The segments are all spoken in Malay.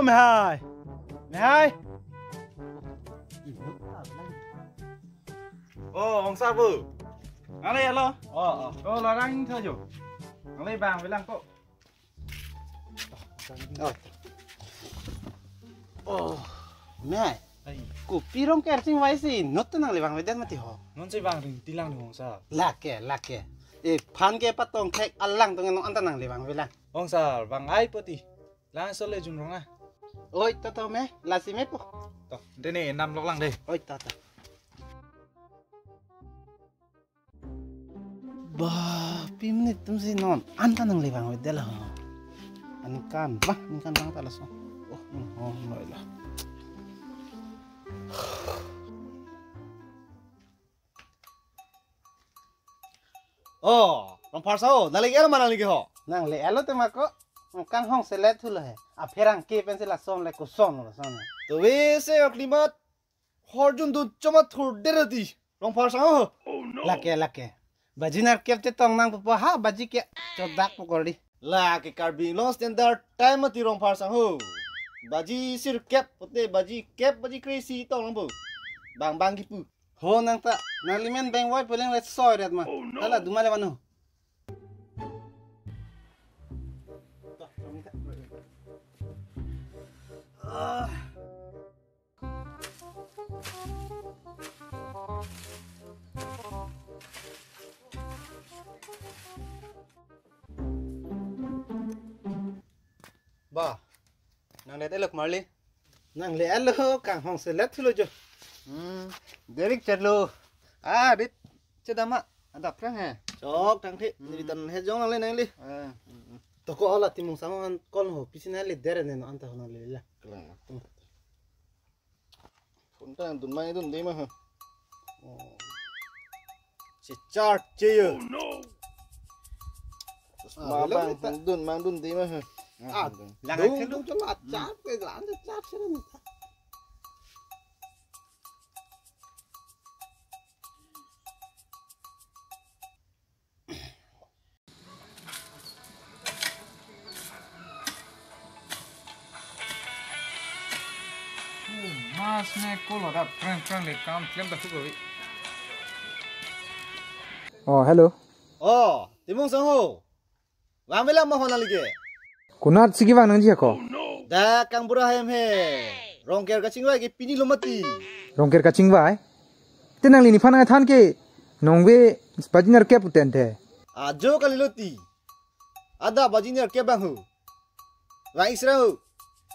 mày hai. Mày hai. Ông sao vừa? Ăn đây alo. Là đang thưa chủ. Ăn đây vàng với lăng cộ. Mẹ, cụ pi rong kẹt sinh vai gì, nốt tên năng levang với đen mà thì họ. Non chơi vàng thì tí lăng được không sao? Lạc kẹ. Phan kẹ bắt tông thek alang tông nó ăn tên năng levang với lăng. Ông sao vàng ai poti? Lang số lệ dùng rong à? Ôi, tao mẹ, là gì mẹ po? Tao, đây này nằm lóc lăng đây. Ôi, tao. Bah, pi menit tum si non, ăn tên năng levang với đen là. Anh can bang ta là sao? Nói là. Rong phar sao? Nalik el mana lagi ho? Nang le alo te mako, kang hong se let thul hai. A pherang ke pen se la som le ko son la son. To we se aklimat horjun du choma thur derati. Rong phar sao? Lake. Bajinar kep te tong nang pa ha baji ke chodak pokori. La ke karbi long standard time mati rong phar sao? Baji sir cap pote baji cap baji crazy tong lang bu. Bang gipu. Ho nang ta nalimen bang wai peleng le soy ret ma. Tala dumale manu. Ba. Nang le telok marli. Nang le alo kang hong se let thul jo. Derek chadlo. Dit chadama. Adap rang ha. Chok tang thi. Ni tan he jong lang le nang li. To ko ala timung sama an kon ho pisina le dere ne no anta hono le la. Phun tang tun mai tun di ma ha. Si chart cheyo. Oh no. Mang dun di ma ha. Đúng cho là chát cái lán cho chát thế này. Mas ne cô là friend để cam kiếm được rồi. Hello. Timong sang ho. Wang belam ma hona lagi. Kunat sige bang nang jiya ko. Da kang bura hem he. Rong ker ka chingwa ke pini lomati. Rongker ka chingwa ai. Tenang lini phana than ke nongwe bajinar ke puten the. Jo kali loti. Ada bajinar ke bang hu. Wang isra hu.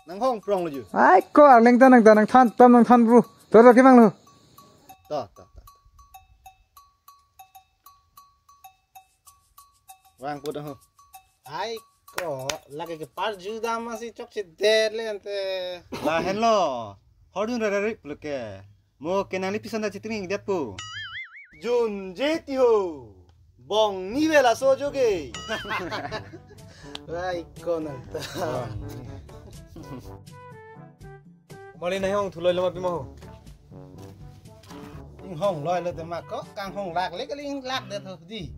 Nang hong prong lo ju. Ai ko leng tanang than tam nang than bru. Tor ke bang lo. Ta. Wang put ho. Ai ko lage ke par juda ma si chok se der le ante. La hello. Hodun rari pluke. Mo kenali pisanda chitring depo. Jun jeti ho. Bong ni vela so joge. Ai ko nang ta. Mà lên này không thủ lôi lắm mà ho. Hong loi le te ma ko kang hong lak le cái lak de thôi đi.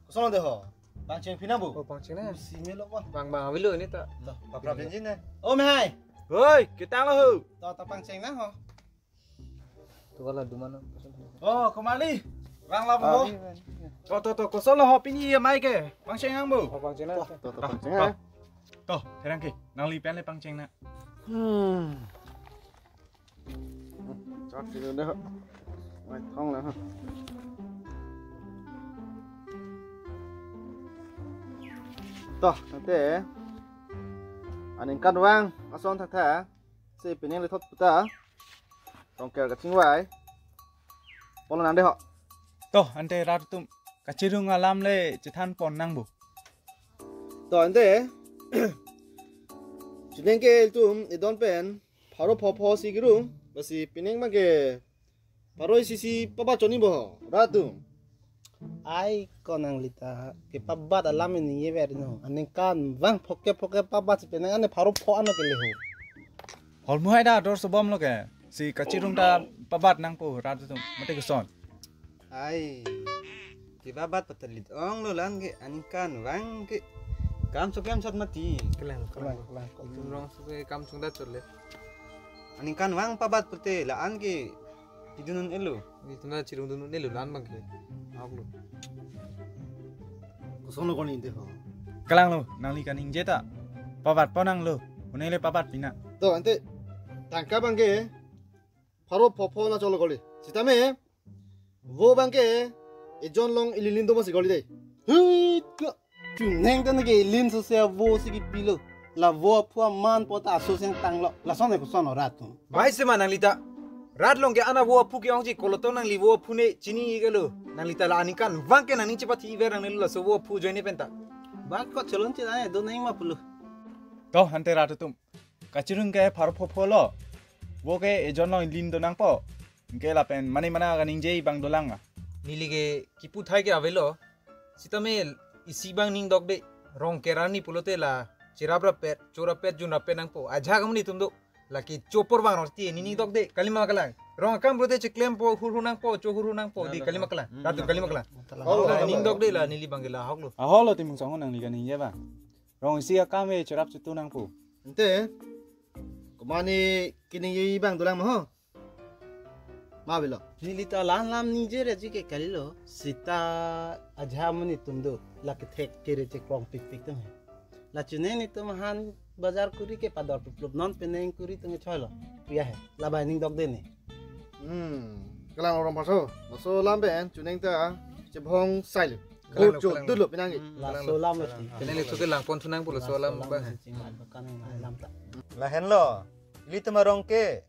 Sono de ho. Bang cheng pinabu. Bằng chén này. Si me lo ma. Bằng với lưỡi nít ta. Papra benjin ne. Mày hai. Ơi, cái tang là hư. Ta pang cheng na ho. Tụi là đúng không? Kemari. Wang la bo. To, có số là họ pini mai kì. Bằng chén ăn bù. Bằng chén này. To, thế đang kì. Nàng li pen lên bằng chén nè. Chót xí nữa đó. Mày thông là ha. To, nanti aning kan wang ason thak si pining le thot puta. Rong ker ka chingwai. Pon nan de ho. To, ante ra tụm. Cả chế rung alam le chế than pon năng bù. To ante. Chinen ke tum idon pen 바로 퍼퍼 시기로 basi pining mage 바로 sisi papa choni bo ratu. Ai ko nang lita ke pabat alam ni ye ver no. Aning kan wang phoke pabat pe nang ane pharo pho ano ke le ho. Hol mu hai da dor so bom lo ke. Si cả chế rung ta pabat năng po ra tụm. Mate ke son. Ai. Ki babat patalit ong lo lang ke aning kan wang ke Kam sok mati. Kelang. Kelang. Rong suke kam sungda chole. Ani kan wang pabat pete laan ke tidunun elu. Itu na cirung dunu nelu lan bang ke. Aku. Kosono koni inde ho. Kelang lo, nang li kaning jeta. Papat ponang lo, unele papat pina. 또 안테 단가 반게 바로 버퍼나 절로 걸리. 지다음에 워 반게 이존롱 일린도 버스 걸리대. Hıt. Chung neng tan ke lin so se wo si ki pilo. La wo phua man pota aso seng tang lo. La son ko son rat tu. Bai se manang lita. Rat long ke ana wo pu ke ong ji koloto nang li wo pu ne chini gelo. Nang lita la ani kan wang ke nang ni cepat i ver nang la so wo pu join ni penta. Ba ko chalon che ai do neng ma pulu. To hante ratu tum. Kachirung ke paro popolo. Wo ke ejon long lin do nang po. Ke la pen mani mana kaning jei bang dolang. Nili ke kipu thai ke avelo. Sitamel isi bang ning dog de rong kerani pulote la cirabra pet chora pet juna penang po aja kamni tumdo laki chopor bang roti ni ning dog de kalima kalang rong kam pulote cheklem po hurunang po cho hurunang po di kalima kalang ratu kalima kalang ning dog de la nili bangela hoklo Aholo timung song nang li kaning je ba. Rong sia kame chorap chutu nang po. 안테 그만이 기능 이방 도랑 뭐 마빌로. Nili ta lan lam ni je re ji ke kalilo. Sita ajha mani tumdo la ke thek ke re che krong pik pik tum. La chune ni tum han bazar kuri ke pador pup non peneng kuri tung choilo. Pia hai. La ba ning dog de ni. 그랑 orang 파서 너서 람벤 주냉다 제봉 사일. Kelang lo, 고조 kelang lo. 뚫로 비낭이. La so lam lo ti. kene le suke lang pon sunang pulo so lam bang lam ta. La hen lo, ili tu marong ke,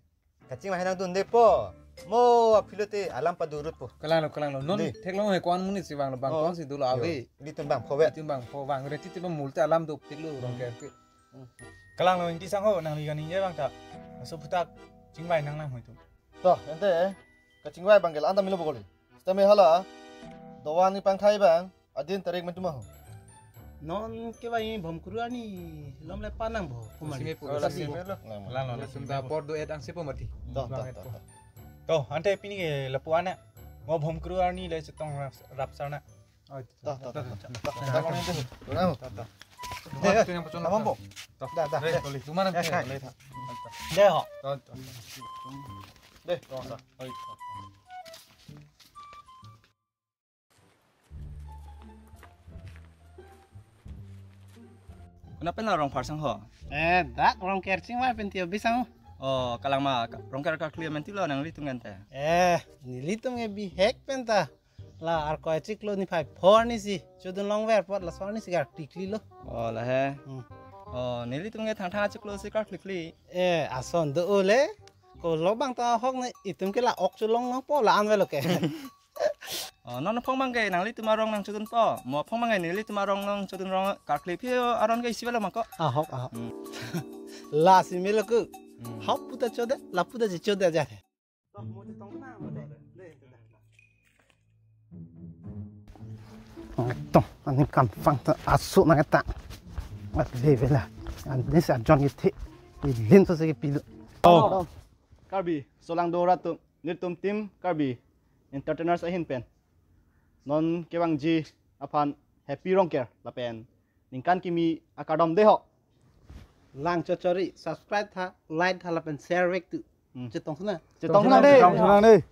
kacing mahenang tu ndek po, mo apilote alam padurut po. kalang lo non Di. thek lo he kwan muni si bang lo bang kon si dulo ave Ili tu bang povet. tim bang po bang reti tim multa alam do tik lo rong ke Kelang lo inti sang ho nang li kaning je bang ta. So putak jingbai nang nang hoitu. 또 안테 그친구의 방게 안다 밀어 보걸리. 그다음에 하라 너와니 방타이 방 아딘 따릭 맨 투마. Non ke ba yin bom kuru ani lom le panang bo. sime po Kelang lo. sunda por do et ang sipo mati 또 To hante pini ke lapuana. Mo bhom kru arni le chitong rap sarna. 그랑 Namam po. Dah dah. Tumanam Le tha. De ho. 네, 좋았어. Kenapa na rong parsang ho? Dak orang kercing wa pentio bisang. Oh, kalang ma rong kar clear menti lo nang litung gante. Nilitung e bi hek penta. La ar ko chiklo ni phai phor ni si. Chodun long ver pot la sor ni si gar tikli lo. Oh, lah he. Oh, nilitung e thang thang chiklo si kar klikli. Ason do ole. Ko lo bang ta hok ni itum ke la ok chulong no po la an ve lo ke. Oh, non phong mang ke nang litung marong nang chudun po. Mo phong mang nang litung marong nang chudun rong kar klik pio aron ke isibelo mako. Hok. La si melo ku. Hok puta chode la puta je chode ja the. Tong ani kan fang ta asu na ta. At le vela. An ni sa John yete. Lin so se ke pilu. Karbi solang do ratum nirtum tim karbi entertainers ahin pen. Non kewang ji apan happy rong care la pen. Ningkan kimi akadom deho. Lang cho chori subscribe tha like tha la pen share vek tu. Che tong na. Che tong na de. Tong nang de.